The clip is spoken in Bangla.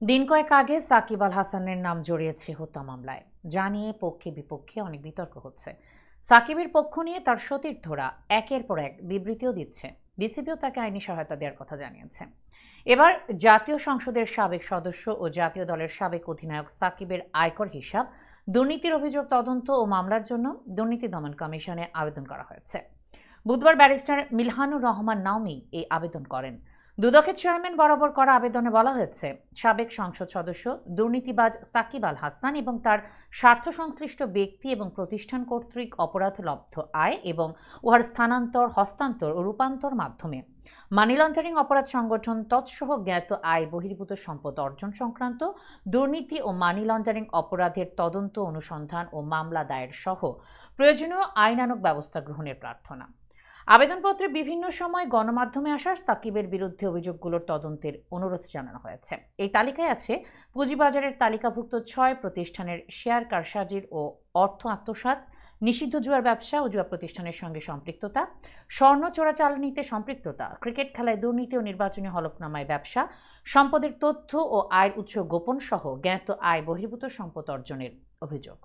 দিন কয়েক আগে সাকিব আল হাসানের নাম জড়িয়েছে হত্যা মামলায়, যা নিয়ে পক্ষে বিপক্ষে অনেক বিতর্ক হচ্ছে। সাকিবের পক্ষ নিয়ে তার সতীর্থরা একের পর এক বিবৃতিও দিচ্ছে। বিসিবিও তাকে আইনি সহায়তা দেওয়ার কথা জানিয়েছে। এবার জাতীয় সংসদের সাবেক সদস্য ও জাতীয় দলের সাবেক অধিনায়ক সাকিবের আয়কর হিসাব দুর্নীতির অভিযোগ তদন্ত ও মামলার জন্য দুর্নীতি দমন কমিশনে আবেদন করা হয়েছে। বুধবার ব্যারিস্টার মিলহানুর রহমান নাওমি এই আবেদন করেন। দুদকের চেয়ারম্যান বরাবর করা আবেদনে বলা হয়েছে, সাবেক সংসদ সদস্য দুর্নীতিবাজ সাকিব আল হাসান এবং তার স্বার্থ সংশ্লিষ্ট ব্যক্তি এবং প্রতিষ্ঠান কর্তৃক অপরাধলব্ধ আয় এবং উহার স্থানান্তর, হস্তান্তর ও রূপান্তর মাধ্যমে মানি লন্ডারিং অপরাধ সংগঠন তৎসহ জ্ঞাত আয় বহির্ভূত সম্পদ অর্জন সংক্রান্ত দুর্নীতি ও মানি লন্ডারিং অপরাধের তদন্ত, অনুসন্ধান ও মামলা দায়ের সহ প্রয়োজনীয় আইনানুগ ব্যবস্থা গ্রহণের প্রার্থনা। আবেদনপত্রে বিভিন্ন সময় গণমাধ্যমে আসা সাকিবের বিরুদ্ধে অভিযোগগুলোর তদন্তের অনুরোধ জানানো হয়েছে। এই তালিকায় আছে পুঁজিবাজারের তালিকাভুক্ত 6 প্রতিষ্ঠানের শেয়ার কারসাজির ও অর্থ আত্মসাৎ, নিষিদ্ধ জুয়ার ব্যবসা ও জুয়া প্রতিষ্ঠানের সঙ্গে সম্পৃক্ততা, স্বর্ণ চোরাচালানিতে সম্পৃক্ততা, ক্রিকেট খেলায় দুর্নীতি ও নির্বাচনী হলফনামায় ব্যবসা, সম্পদের তথ্য ও আয়ের উৎস গোপন সহ জ্ঞাত আয় বহির্ভূত সম্পদ অর্জনের অভিযোগ।